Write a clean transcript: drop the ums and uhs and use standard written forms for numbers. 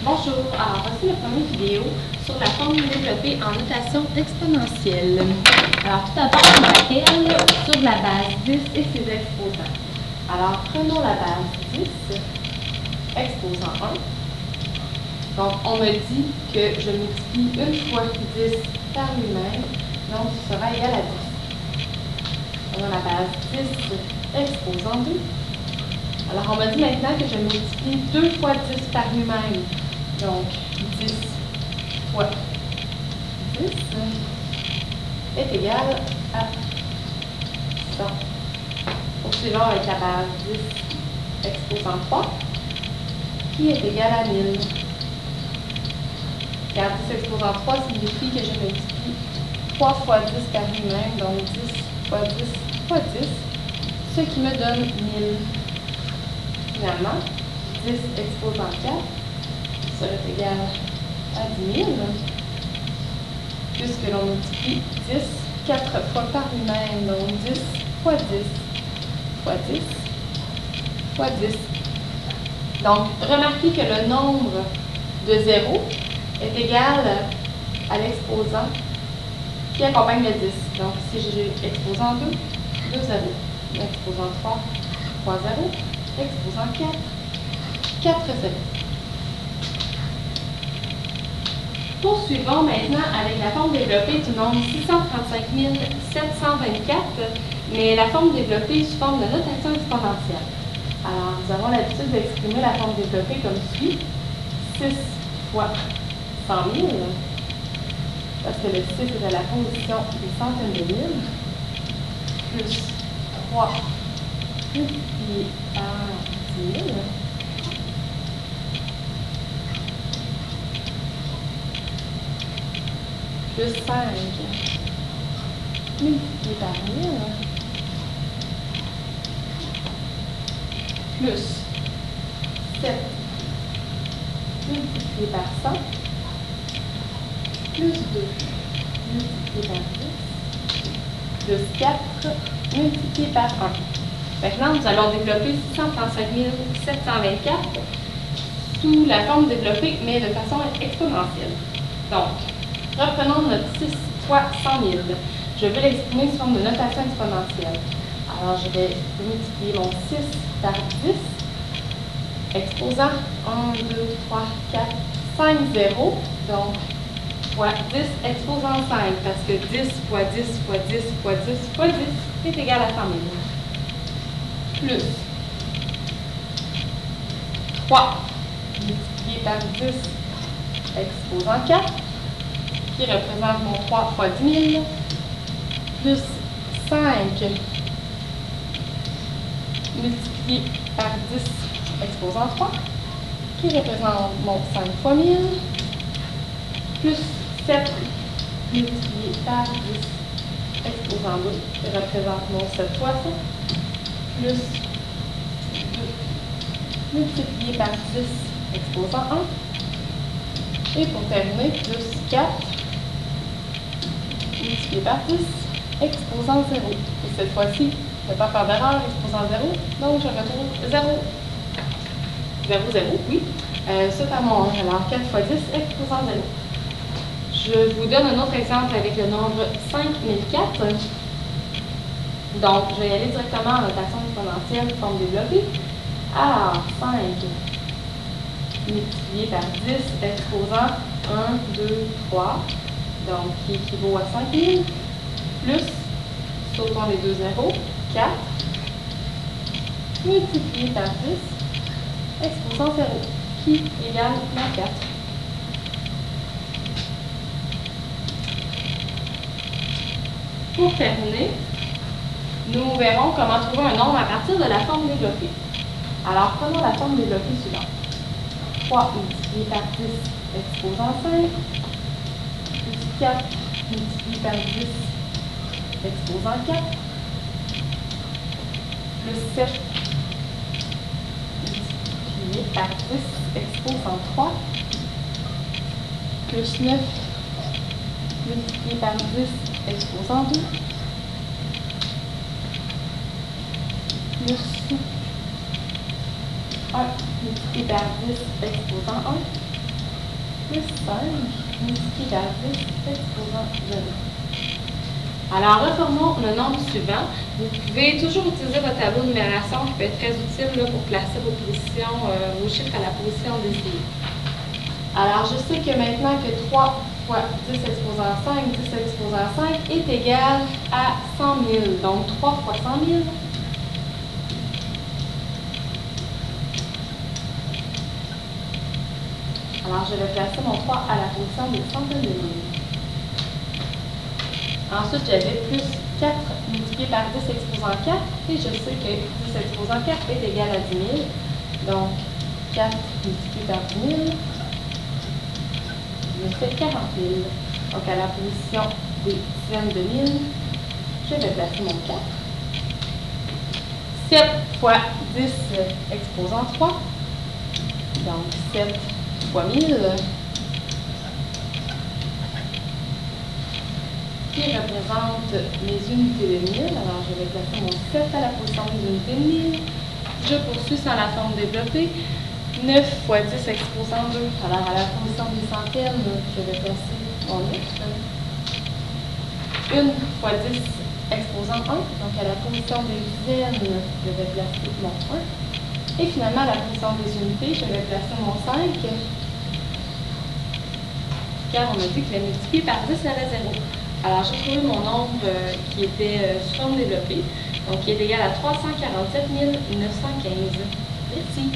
Bonjour, alors voici la première vidéo sur la forme développée en notation exponentielle. Alors tout d'abord, on rappelle sur la base 10 et ses exposants. Alors prenons la base 10, exposant 1. Donc on me dit que je multiplie une fois 10 par lui-même, donc ce sera égal à 10. On a la base 10, exposant 2. Alors, on m'a dit maintenant que je multiplie 2 fois 10 par lui-même. Donc, 10 fois 10 est égal à 100. Poursuivons avec la base 10 exposant 3, qui est égal à 1000. Car 10 exposant 3 signifie que je multiplie 3 fois 10 par lui-même, donc 10 fois 10 fois 10, ce qui me donne 1000. Finalement, 10 exposant 4 serait égal à 10 000, puisque l'on multiplie 10 4 fois par lui-même, donc 10 fois 10 fois 10 fois 10. Donc, remarquez que le nombre de zéros est égal à l'exposant qui accompagne le 10. Donc, ici, j'ai exposant 2, 2 zéros. Exposant 3, 3 zéros. Exposant 4, 4 zéros. Poursuivons maintenant avec la forme développée du nombre 635 724, mais la forme développée sous forme de notation exponentielle. Alors, nous avons l'habitude d'exprimer la forme développée comme suit. 6 fois 100 000, parce que le 6 est à la position des centaines de mille, plus 3 multiplié par 10 000, plus 5 multiplié par 1000, plus 7 multiplié par 100, plus 2 multiplié par 10, plus 4 multiplié par 1. Maintenant, nous allons développer 635 724 sous la forme développée, mais de façon exponentielle. Donc, reprenons notre 6 fois 100 000. Je vais l'exprimer sous forme de notation exponentielle. Alors, je vais multiplier mon 6 par 10, exposant 1, 2, 3, 4, 5 zéros. Donc, fois 10 exposant 5, parce que 10 fois 10 fois 10 fois 10 fois 10 est égal à 100 000. Plus 3 multiplié par 10 exposant 4, qui représente mon 3 fois 10 000, plus 5 multiplié par 10 exposant 3, qui représente mon 5 fois 1000, plus 7 multiplié par 10 exposant 2, qui représente mon 7 fois 7, plus 2 multiplié par 10 exposant 1. Et pour terminer, plus 4 multiplié par 10 exposant 0. Et cette fois-ci, je ne vais pas faire d'erreur, exposant 0, donc je retrouve 0. 0, 0, oui. C'est à mon 1. Alors 4 fois 10 exposant 0. Je vous donne un autre exemple avec le nombre 5004. Donc, je vais y aller directement en notation exponentielle, forme développée. Alors, 5 multiplié par 10 exposant 1, 2, 3, donc qui équivaut à 5000, plus, sautons les deux zéros, 4 multiplié par 10 exposant 0, qui égale à 4. Pour terminer, nous verrons comment trouver un nombre à partir de la forme développée. Alors, prenons la forme développée suivante. 3 multiplié par 10 exposant 5, plus 4 multiplié par 10 exposant 4, plus 7 multiplié par 10 exposant 3, plus 9 multiplié par 10 exposant 2, plus 1 multiplié par 10 exposant 1, plus 5 multiplié par 10 exposant 0. Alors, reformons le nombre suivant. Vous pouvez toujours utiliser votre tableau de numération qui peut être très utile là, pour placer vos positions, vos chiffres à la position désirée. Alors, je sais que maintenant que 3 fois 10 exposant 5, 10 exposant 5 est égal à 100 000. Donc, 3 fois 100 000. Alors, je vais placer mon 3 à la position des centaines de mille. Ensuite, j'avais plus 4 multiplié par 10 exposant 4. Et je sais que 10 exposant 4 est égal à 10 000. Donc, 4 multiplié par 10 000 me fait 40 000. Donc, à la position des dizaines de mille, je vais placer mon 4. 7 fois 10 exposant 3. Donc, 7 fois 1000. Qui représente mes unités de 1000. Alors, je vais placer mon 7 à la position des unités de 1000. Je poursuis sur la forme développée. 9 fois 10 exposant 2. Alors, à la position des centaines, je vais placer mon 9. 1 fois 10 exposant 1. Donc, à la position des dizaines, je vais placer mon 1. Et finalement, à la position des unités, je vais placer mon 5. Car on m'a dit que le multiplié par 10 avait 0. Alors, j'ai trouvé mon nombre qui était sous forme développée, donc qui est égal à 347 915. Merci.